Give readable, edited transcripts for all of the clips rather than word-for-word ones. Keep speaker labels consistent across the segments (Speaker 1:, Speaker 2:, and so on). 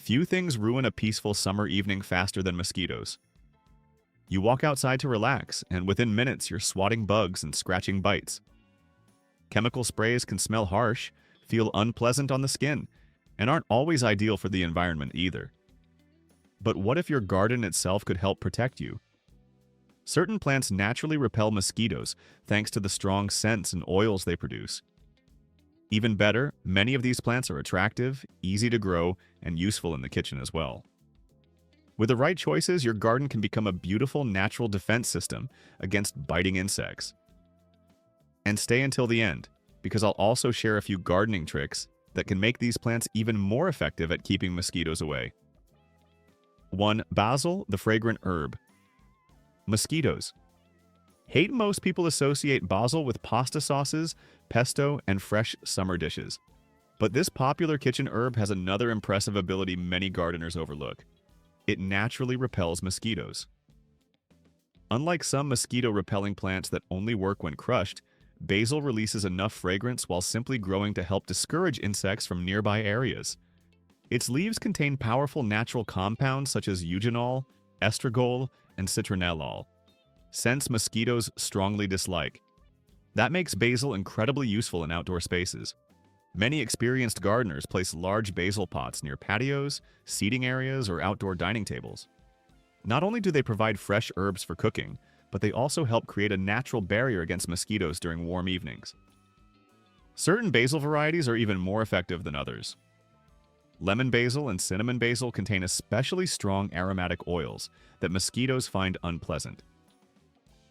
Speaker 1: Few things ruin a peaceful summer evening faster than mosquitoes. You walk outside to relax, and within minutes you're swatting bugs and scratching bites. Chemical sprays can smell harsh, feel unpleasant on the skin, and aren't always ideal for the environment either. But what if your garden itself could help protect you? Certain plants naturally repel mosquitoes thanks to the strong scents and oils they produce. Even better, many of these plants are attractive, easy to grow, and useful in the kitchen as well. With the right choices, your garden can become a beautiful natural defense system against biting insects. And stay until the end, because I'll also share a few gardening tricks that can make these plants even more effective at keeping mosquitoes away. 1. Basil, the fragrant herb. Mosquitoes. Most people associate basil with pasta sauces, pesto, and fresh summer dishes. But this popular kitchen herb has another impressive ability many gardeners overlook. It naturally repels mosquitoes. Unlike some mosquito-repelling plants that only work when crushed, basil releases enough fragrance while simply growing to help discourage insects from nearby areas. Its leaves contain powerful natural compounds such as eugenol, estragol, and citronellol, scents mosquitoes strongly dislike. That makes basil incredibly useful in outdoor spaces. Many experienced gardeners place large basil pots near patios, seating areas, or outdoor dining tables. Not only do they provide fresh herbs for cooking, but they also help create a natural barrier against mosquitoes during warm evenings. Certain basil varieties are even more effective than others. Lemon basil and cinnamon basil contain especially strong aromatic oils that mosquitoes find unpleasant.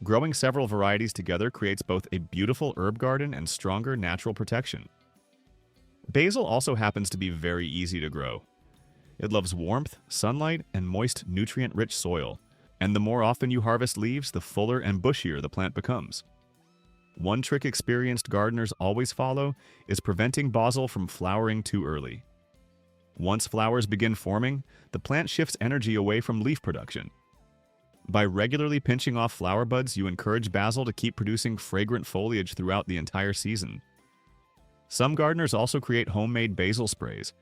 Speaker 1: Growing several varieties together creates both a beautiful herb garden and stronger natural protection. Basil also happens to be very easy to grow. It loves warmth, sunlight, and moist, nutrient-rich soil, and the more often you harvest leaves, the fuller and bushier the plant becomes. One trick experienced gardeners always follow is preventing basil from flowering too early. Once flowers begin forming, the plant shifts energy away from leaf production. By regularly pinching off flower buds, you encourage basil to keep producing fragrant foliage throughout the entire season. Some gardeners also create homemade basil sprays.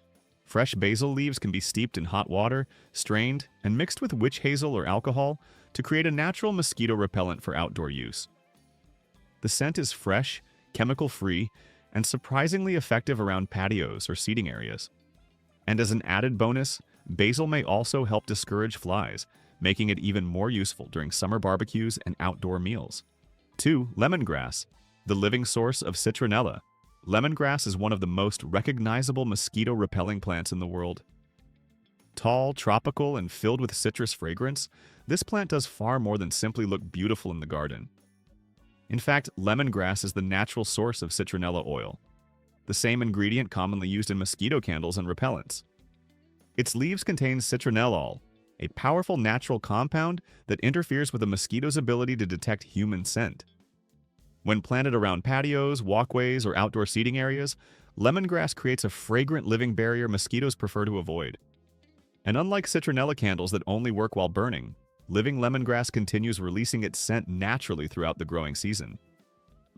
Speaker 1: Fresh basil leaves can be steeped in hot water, strained, and mixed with witch hazel or alcohol to create a natural mosquito repellent for outdoor use. The scent is fresh, chemical-free, and surprisingly effective around patios or seating areas. And as an added bonus, basil may also help discourage flies, making it even more useful during summer barbecues and outdoor meals. 2. Lemongrass, the living source of citronella. Lemongrass is one of the most recognizable mosquito-repelling plants in the world. Tall, tropical, and filled with citrus fragrance, this plant does far more than simply look beautiful in the garden. In fact, lemongrass is the natural source of citronella oil, the same ingredient commonly used in mosquito candles and repellents. Its leaves contain citronellol, a powerful natural compound that interferes with a mosquito's ability to detect human scent. When planted around patios, walkways, or outdoor seating areas, lemongrass creates a fragrant living barrier mosquitoes prefer to avoid. And unlike citronella candles that only work while burning, living lemongrass continues releasing its scent naturally throughout the growing season.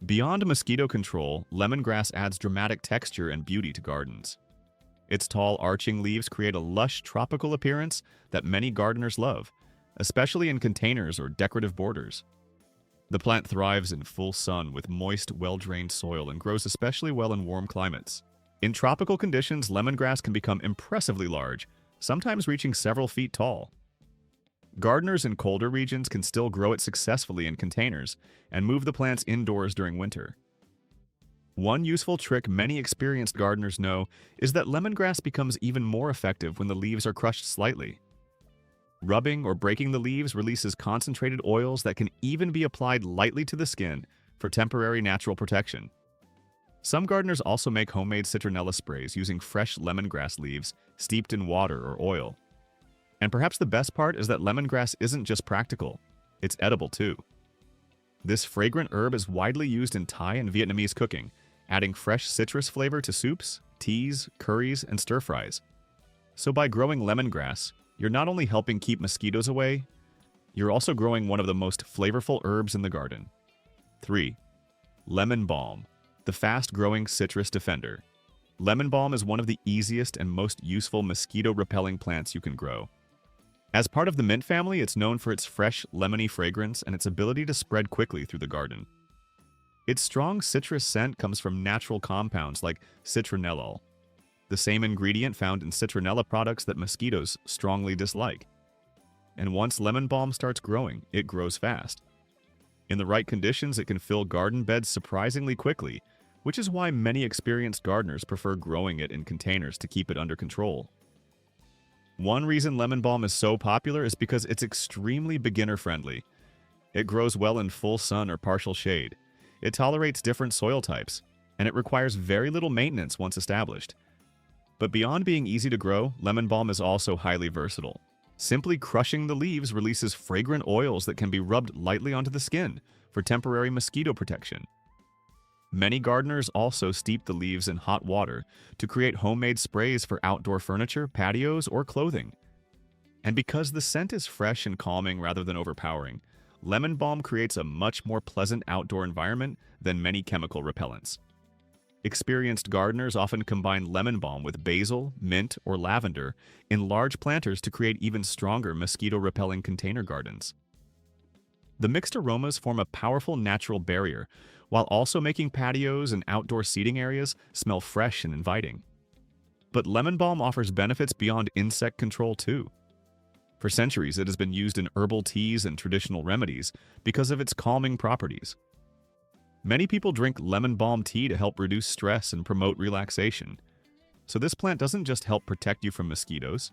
Speaker 1: Beyond mosquito control, lemongrass adds dramatic texture and beauty to gardens. Its tall, arching leaves create a lush, tropical appearance that many gardeners love, especially in containers or decorative borders. The plant thrives in full sun with moist, well-drained soil and grows especially well in warm climates. In tropical conditions, lemongrass can become impressively large, sometimes reaching several feet tall. Gardeners in colder regions can still grow it successfully in containers and move the plants indoors during winter. One useful trick many experienced gardeners know is that lemongrass becomes even more effective when the leaves are crushed slightly. Rubbing or breaking the leaves releases concentrated oils that can even be applied lightly to the skin for temporary natural protection. Some gardeners also make homemade citronella sprays using fresh lemongrass leaves steeped in water or oil. And perhaps the best part is that lemongrass isn't just practical, it's edible too. This fragrant herb is widely used in Thai and Vietnamese cooking, adding fresh citrus flavor to soups, teas, curries, and stir-fries. So by growing lemongrass, you're not only helping keep mosquitoes away, you're also growing one of the most flavorful herbs in the garden. 3. Lemon balm, the fast-growing citrus defender. Lemon balm is one of the easiest and most useful mosquito-repelling plants you can grow. As part of the mint family, it's known for its fresh, lemony fragrance and its ability to spread quickly through the garden. Its strong citrus scent comes from natural compounds like citronellol, the same ingredient found in citronella products that mosquitoes strongly dislike. And once lemon balm starts growing, it grows fast. In the right conditions, it can fill garden beds surprisingly quickly, which is why many experienced gardeners prefer growing it in containers to keep it under control. One reason lemon balm is so popular is because it's extremely beginner-friendly. It grows well in full sun or partial shade. It tolerates different soil types, and it requires very little maintenance once established. But beyond being easy to grow, lemon balm is also highly versatile. Simply crushing the leaves releases fragrant oils that can be rubbed lightly onto the skin for temporary mosquito protection. Many gardeners also steep the leaves in hot water to create homemade sprays for outdoor furniture, patios, or clothing. And because the scent is fresh and calming rather than overpowering, lemon balm creates a much more pleasant outdoor environment than many chemical repellents. Experienced gardeners often combine lemon balm with basil, mint, or lavender in large planters to create even stronger mosquito-repelling container gardens. The mixed aromas form a powerful natural barrier, while also making patios and outdoor seating areas smell fresh and inviting. But lemon balm offers benefits beyond insect control too. For centuries, it has been used in herbal teas and traditional remedies because of its calming properties. Many people drink lemon balm tea to help reduce stress and promote relaxation. So this plant doesn't just help protect you from mosquitoes,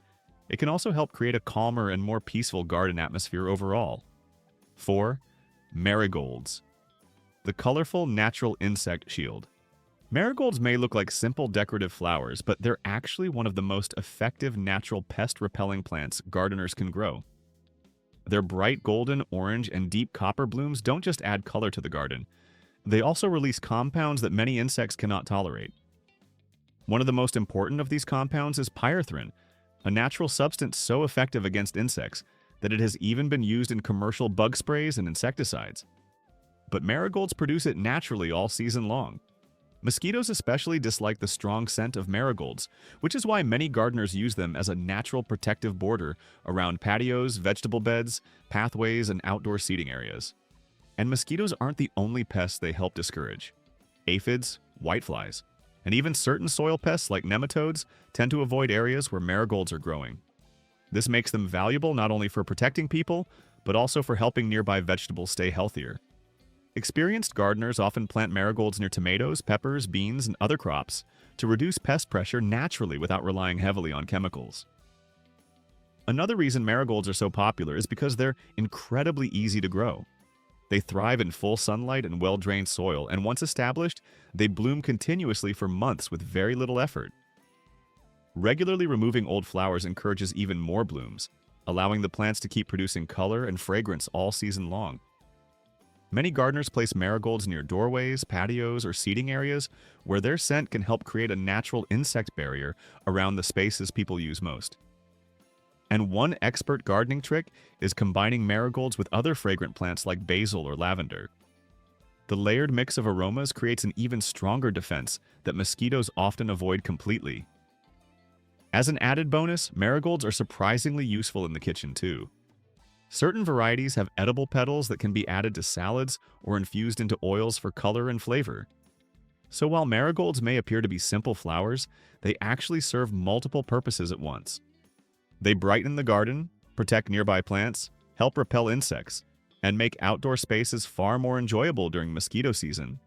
Speaker 1: it can also help create a calmer and more peaceful garden atmosphere overall. 4. Marigolds. The colorful natural insect shield. Marigolds may look like simple decorative flowers, but they're actually one of the most effective natural pest-repelling plants gardeners can grow. Their bright golden, orange, and deep copper blooms don't just add color to the garden, they also release compounds that many insects cannot tolerate. One of the most important of these compounds is pyrethrin, a natural substance so effective against insects that it has even been used in commercial bug sprays and insecticides. But marigolds produce it naturally all season long. Mosquitoes especially dislike the strong scent of marigolds, which is why many gardeners use them as a natural protective border around patios, vegetable beds, pathways, and outdoor seating areas. And mosquitoes aren't the only pests they help discourage. Aphids, whiteflies, and even certain soil pests like nematodes tend to avoid areas where marigolds are growing. This makes them valuable not only for protecting people, but also for helping nearby vegetables stay healthier. Experienced gardeners often plant marigolds near tomatoes, peppers, beans, and other crops to reduce pest pressure naturally without relying heavily on chemicals. Another reason marigolds are so popular is because they're incredibly easy to grow. They thrive in full sunlight and well-drained soil, and once established, they bloom continuously for months with very little effort. Regularly removing old flowers encourages even more blooms, allowing the plants to keep producing color and fragrance all season long. Many gardeners place marigolds near doorways, patios, or seating areas where their scent can help create a natural insect barrier around the spaces people use most. And one expert gardening trick is combining marigolds with other fragrant plants like basil or lavender. The layered mix of aromas creates an even stronger defense that mosquitoes often avoid completely. As an added bonus, marigolds are surprisingly useful in the kitchen too. Certain varieties have edible petals that can be added to salads or infused into oils for color and flavor. So while marigolds may appear to be simple flowers, they actually serve multiple purposes at once. They brighten the garden, protect nearby plants, help repel insects, and make outdoor spaces far more enjoyable during mosquito season.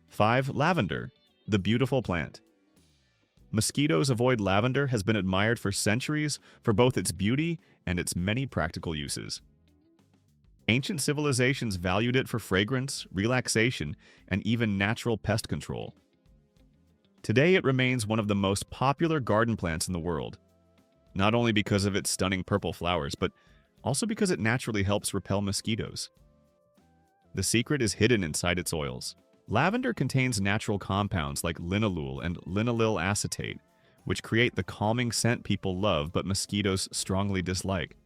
Speaker 1: 5. Lavender, the beautiful plant. Mosquitoes avoid lavender has been admired for centuries for both its beauty and its many practical uses. Ancient civilizations valued it for fragrance, relaxation, and even natural pest control. Today it remains one of the most popular garden plants in the world, not only because of its stunning purple flowers, but also because it naturally helps repel mosquitoes. The secret is hidden inside its oils. Lavender contains natural compounds like linalool and linaloyl acetate, which create the calming scent people love but mosquitoes strongly dislike.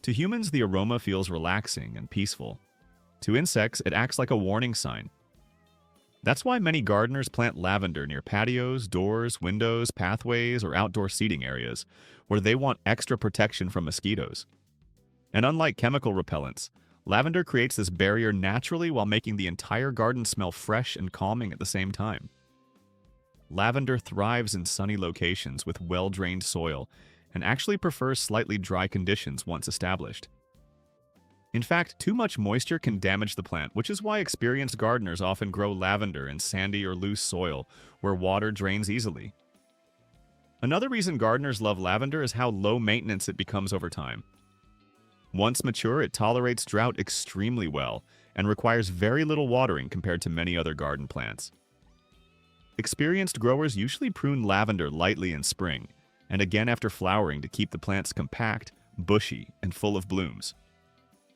Speaker 1: To humans, the aroma feels relaxing and peaceful. To insects, it acts like a warning sign. That's why many gardeners plant lavender near patios, doors, windows, pathways, or outdoor seating areas, where they want extra protection from mosquitoes. And unlike chemical repellents, lavender creates this barrier naturally while making the entire garden smell fresh and calming at the same time. Lavender thrives in sunny locations with well-drained soil and actually prefers slightly dry conditions once established. In fact, too much moisture can damage the plant, which is why experienced gardeners often grow lavender in sandy or loose soil where water drains easily. Another reason gardeners love lavender is how low maintenance it becomes over time. Once mature, it tolerates drought extremely well and requires very little watering compared to many other garden plants. Experienced growers usually prune lavender lightly in spring and again after flowering to keep the plants compact, bushy, and full of blooms.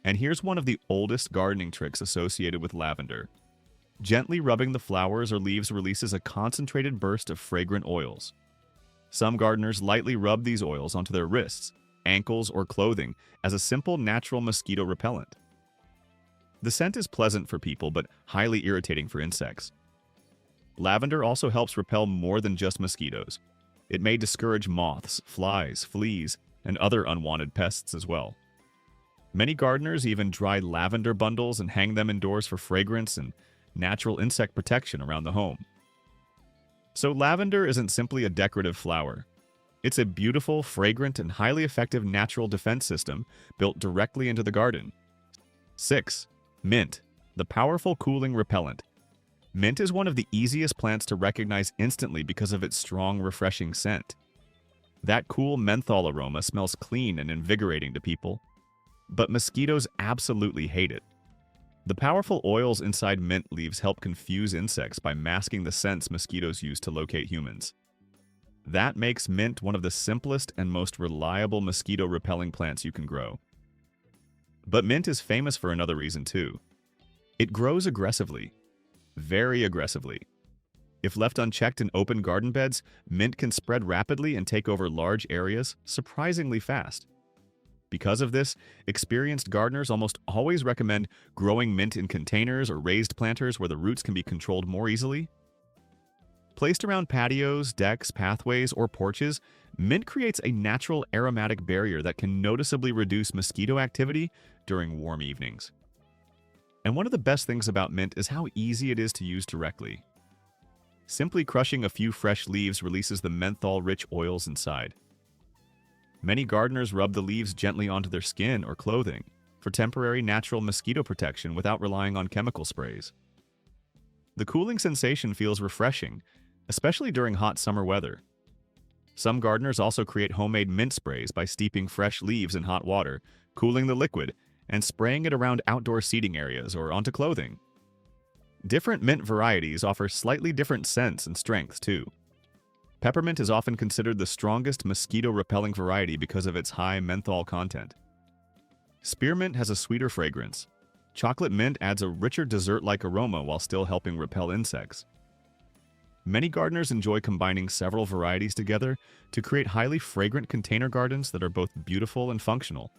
Speaker 1: And here's one of the oldest gardening tricks associated with lavender. Gently rubbing the flowers or leaves releases a concentrated burst of fragrant oils. Some gardeners lightly rub these oils onto their wrists, ankles, or clothing as a simple natural mosquito repellent. The scent is pleasant for people but highly irritating for insects. Lavender also helps repel more than just mosquitoes. It may discourage moths, flies, fleas, and other unwanted pests as well. Many gardeners even dry lavender bundles and hang them indoors for fragrance and natural insect protection around the home. So lavender isn't simply a decorative flower. It's a beautiful, fragrant, and highly effective natural defense system built directly into the garden. 6. Mint, the powerful cooling repellent. Mint is one of the easiest plants to recognize instantly because of its strong, refreshing scent. That cool menthol aroma smells clean and invigorating to people. But mosquitoes absolutely hate it. The powerful oils inside mint leaves help confuse insects by masking the scents mosquitoes use to locate humans. That makes mint one of the simplest and most reliable mosquito-repelling plants you can grow. But mint is famous for another reason too. It grows aggressively. Very aggressively. If left unchecked in open garden beds, mint can spread rapidly and take over large areas surprisingly fast. Because of this, experienced gardeners almost always recommend growing mint in containers or raised planters where the roots can be controlled more easily. Placed around patios, decks, pathways, or porches, mint creates a natural aromatic barrier that can noticeably reduce mosquito activity during warm evenings. And one of the best things about mint is how easy it is to use directly. Simply crushing a few fresh leaves releases the menthol-rich oils inside. Many gardeners rub the leaves gently onto their skin or clothing for temporary natural mosquito protection without relying on chemical sprays. The cooling sensation feels refreshing, especially during hot summer weather. Some gardeners also create homemade mint sprays by steeping fresh leaves in hot water, cooling the liquid, and spraying it around outdoor seating areas or onto clothing. Different mint varieties offer slightly different scents and strengths too. Peppermint is often considered the strongest mosquito-repelling variety because of its high menthol content. Spearmint has a sweeter fragrance. Chocolate mint adds a richer dessert-like aroma while still helping repel insects. Many gardeners enjoy combining several varieties together to create highly fragrant container gardens that are both beautiful and functional.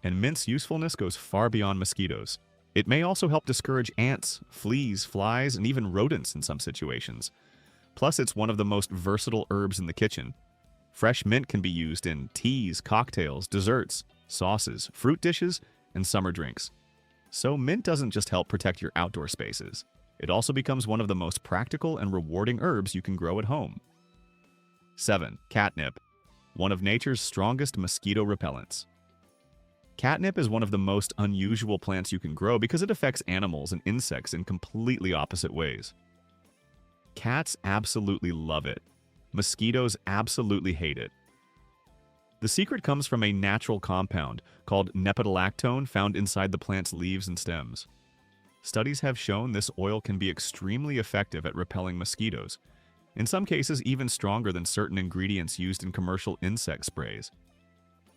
Speaker 1: And mint's usefulness goes far beyond mosquitoes. It may also help discourage ants, fleas, flies, and even rodents in some situations. Plus, it's one of the most versatile herbs in the kitchen. Fresh mint can be used in teas, cocktails, desserts, sauces, fruit dishes, and summer drinks. So mint doesn't just help protect your outdoor spaces. It also becomes one of the most practical and rewarding herbs you can grow at home. 7. Catnip, one of nature's strongest mosquito repellents. Catnip is one of the most unusual plants you can grow because it affects animals and insects in completely opposite ways. Cats absolutely love it. Mosquitoes absolutely hate it. The secret comes from a natural compound called nepentolactone found inside the plant's leaves and stems. Studies have shown this oil can be extremely effective at repelling mosquitoes, in some cases even stronger than certain ingredients used in commercial insect sprays.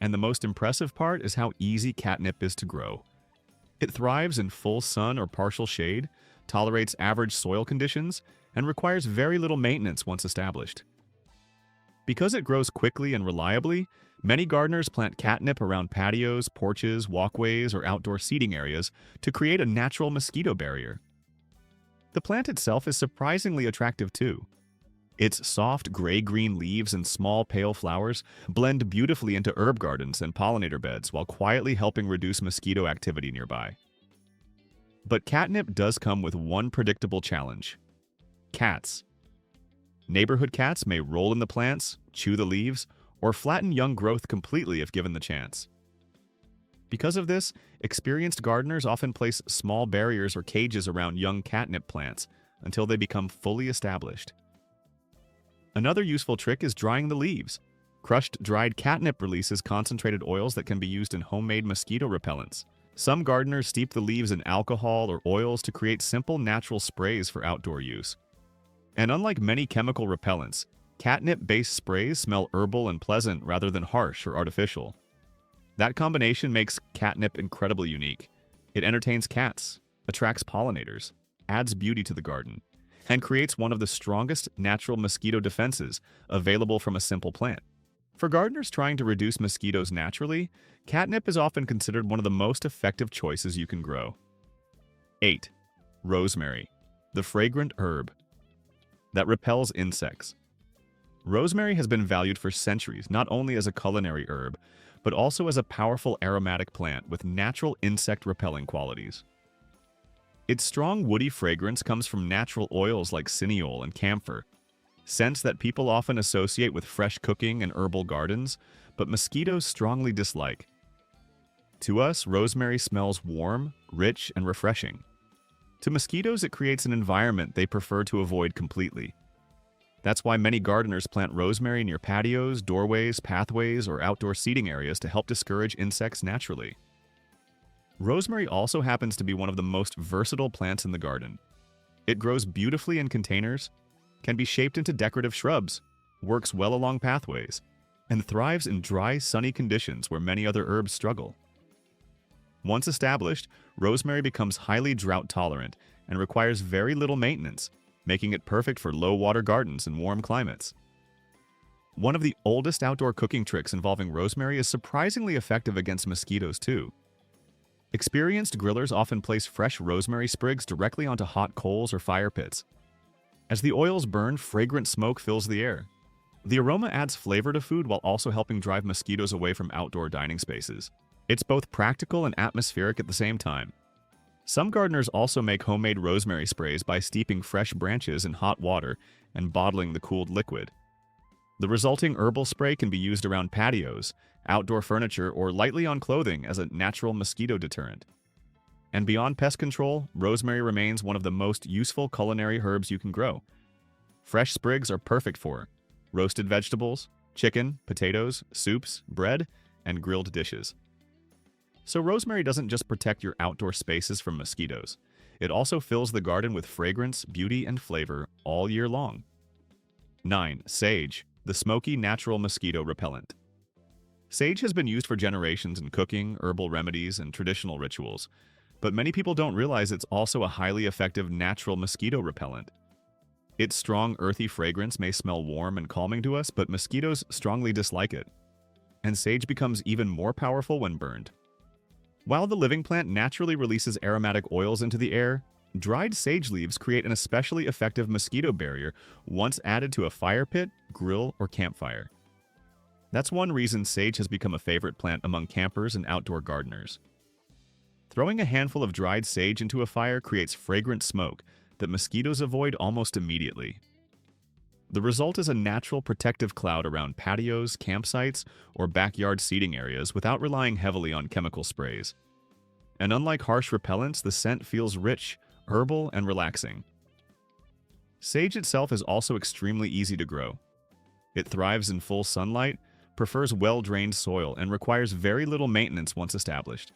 Speaker 1: And the most impressive part is how easy catnip is to grow. It thrives in full sun or partial shade, tolerates average soil conditions, and requires very little maintenance once established. Because it grows quickly and reliably, many gardeners plant catnip around patios, porches, walkways, or outdoor seating areas to create a natural mosquito barrier. The plant itself is surprisingly attractive too. Its soft gray-green leaves and small pale flowers blend beautifully into herb gardens and pollinator beds while quietly helping reduce mosquito activity nearby. But catnip does come with one predictable challenge: cats. Neighborhood cats may roll in the plants, chew the leaves, or flatten young growth completely if given the chance. Because of this, experienced gardeners often place small barriers or cages around young catnip plants until they become fully established. Another useful trick is drying the leaves. Crushed dried catnip releases concentrated oils that can be used in homemade mosquito repellents. Some gardeners steep the leaves in alcohol or oils to create simple natural sprays for outdoor use. And unlike many chemical repellents, catnip-based sprays smell herbal and pleasant rather than harsh or artificial. That combination makes catnip incredibly unique. It entertains cats, attracts pollinators, adds beauty to the garden, and creates one of the strongest natural mosquito defenses available from a simple plant. For gardeners trying to reduce mosquitoes naturally, catnip is often considered one of the most effective choices you can grow. 8. Rosemary, the fragrant herb that repels insects. Rosemary has been valued for centuries not only as a culinary herb, but also as a powerful aromatic plant with natural insect-repelling qualities. Its strong woody fragrance comes from natural oils like cineole and camphor, scents that people often associate with fresh cooking and herbal gardens, but mosquitoes strongly dislike. To us, rosemary smells warm, rich, and refreshing. To mosquitoes, it creates an environment they prefer to avoid completely. That's why many gardeners plant rosemary near patios, doorways, pathways, or outdoor seating areas to help discourage insects naturally. Rosemary also happens to be one of the most versatile plants in the garden. It grows beautifully in containers, can be shaped into decorative shrubs, works well along pathways, and thrives in dry, sunny conditions where many other herbs struggle. Once established, rosemary becomes highly drought-tolerant and requires very little maintenance, making it perfect for low-water gardens in warm climates. One of the oldest outdoor cooking tricks involving rosemary is surprisingly effective against mosquitoes too. Experienced grillers often place fresh rosemary sprigs directly onto hot coals or fire pits. As the oils burn, fragrant smoke fills the air. The aroma adds flavor to food while also helping drive mosquitoes away from outdoor dining spaces. It's both practical and atmospheric at the same time. Some gardeners also make homemade rosemary sprays by steeping fresh branches in hot water and bottling the cooled liquid. The resulting herbal spray can be used around patios, outdoor furniture, or lightly on clothing as a natural mosquito deterrent. And beyond pest control, rosemary remains one of the most useful culinary herbs you can grow. Fresh sprigs are perfect for roasted vegetables, chicken, potatoes, soups, bread, and grilled dishes. So rosemary doesn't just protect your outdoor spaces from mosquitoes. It also fills the garden with fragrance, beauty, and flavor all year long. 9. Sage, the smoky natural mosquito repellent. Sage has been used for generations in cooking, herbal remedies, and traditional rituals, but many people don't realize it's also a highly effective natural mosquito repellent. Its strong, earthy fragrance may smell warm and calming to us, but mosquitoes strongly dislike it. And sage becomes even more powerful when burned. While the living plant naturally releases aromatic oils into the air, dried sage leaves create an especially effective mosquito barrier once added to a fire pit, grill, or campfire. That's one reason sage has become a favorite plant among campers and outdoor gardeners. Throwing a handful of dried sage into a fire creates fragrant smoke that mosquitoes avoid almost immediately. The result is a natural protective cloud around patios, campsites, or backyard seating areas without relying heavily on chemical sprays. And unlike harsh repellents, the scent feels rich, herbal, and relaxing. Sage itself is also extremely easy to grow. It thrives in full sunlight, prefers well-drained soil, and requires very little maintenance once established.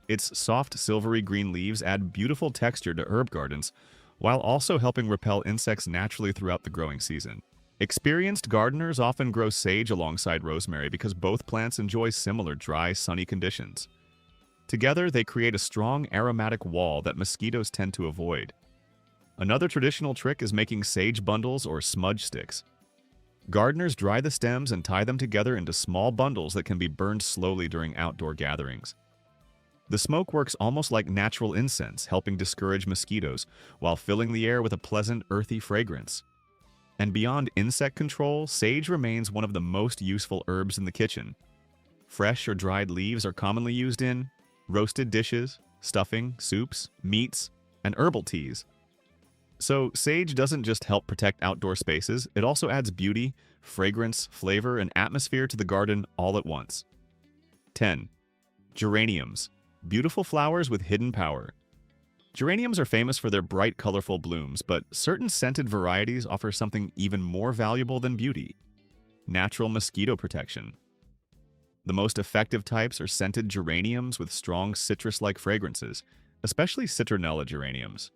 Speaker 1: Its soft, silvery green leaves add beautiful texture to herb gardens, while also helping repel insects naturally throughout the growing season. Experienced gardeners often grow sage alongside rosemary because both plants enjoy similar dry, sunny conditions. Together, they create a strong aromatic wall that mosquitoes tend to avoid. Another traditional trick is making sage bundles or smudge sticks. Gardeners dry the stems and tie them together into small bundles that can be burned slowly during outdoor gatherings. The smoke works almost like natural incense, helping discourage mosquitoes while filling the air with a pleasant, earthy fragrance. And beyond insect control, sage remains one of the most useful herbs in the kitchen. Fresh or dried leaves are commonly used in roasted dishes, stuffing, soups, meats, and herbal teas. So, sage doesn't just help protect outdoor spaces, it also adds beauty, fragrance, flavor, and atmosphere to the garden all at once. 10. Geraniums. Beautiful flowers with hidden power. Geraniums are famous for their bright, colorful blooms, but certain scented varieties offer something even more valuable than beauty: natural mosquito protection. The most effective types are scented geraniums with strong citrus-like fragrances, especially citronella geraniums.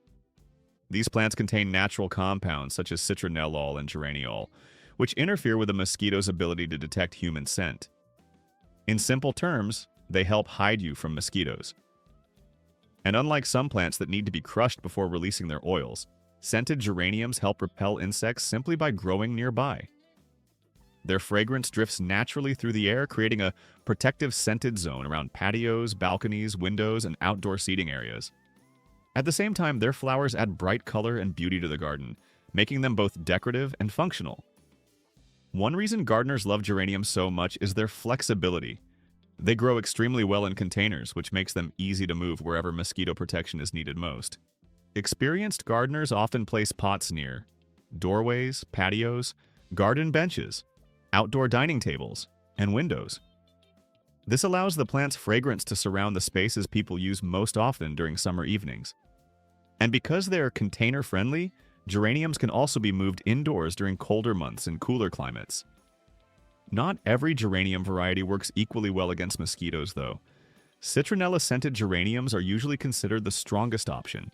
Speaker 1: These plants contain natural compounds such as citronellol and geraniol, which interfere with a mosquito's ability to detect human scent. In simple terms, they help hide you from mosquitoes. And unlike some plants that need to be crushed before releasing their oils, scented geraniums help repel insects simply by growing nearby. Their fragrance drifts naturally through the air, creating a protective scented zone around patios, balconies, windows, and outdoor seating areas. At the same time, their flowers add bright color and beauty to the garden, making them both decorative and functional. One reason gardeners love geraniums so much is their flexibility. They grow extremely well in containers, which makes them easy to move wherever mosquito protection is needed most. Experienced gardeners often place pots near doorways, patios, garden benches, outdoor dining tables, and windows. This allows the plant's fragrance to surround the spaces people use most often during summer evenings. And because they're container-friendly, geraniums can also be moved indoors during colder months and cooler climates. Not every geranium variety works equally well against mosquitoes, though. Citronella-scented geraniums are usually considered the strongest option.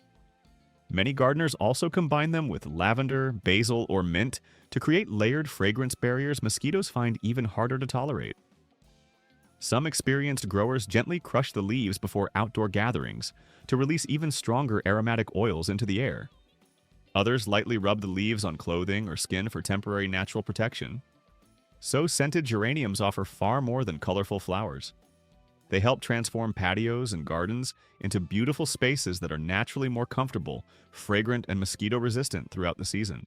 Speaker 1: Many gardeners also combine them with lavender, basil, or mint to create layered fragrance barriers mosquitoes find even harder to tolerate. Some experienced growers gently crush the leaves before outdoor gatherings to release even stronger aromatic oils into the air. Others lightly rub the leaves on clothing or skin for temporary natural protection. So scented geraniums offer far more than colorful flowers. They help transform patios and gardens into beautiful spaces that are naturally more comfortable, fragrant, and mosquito-resistant throughout the season.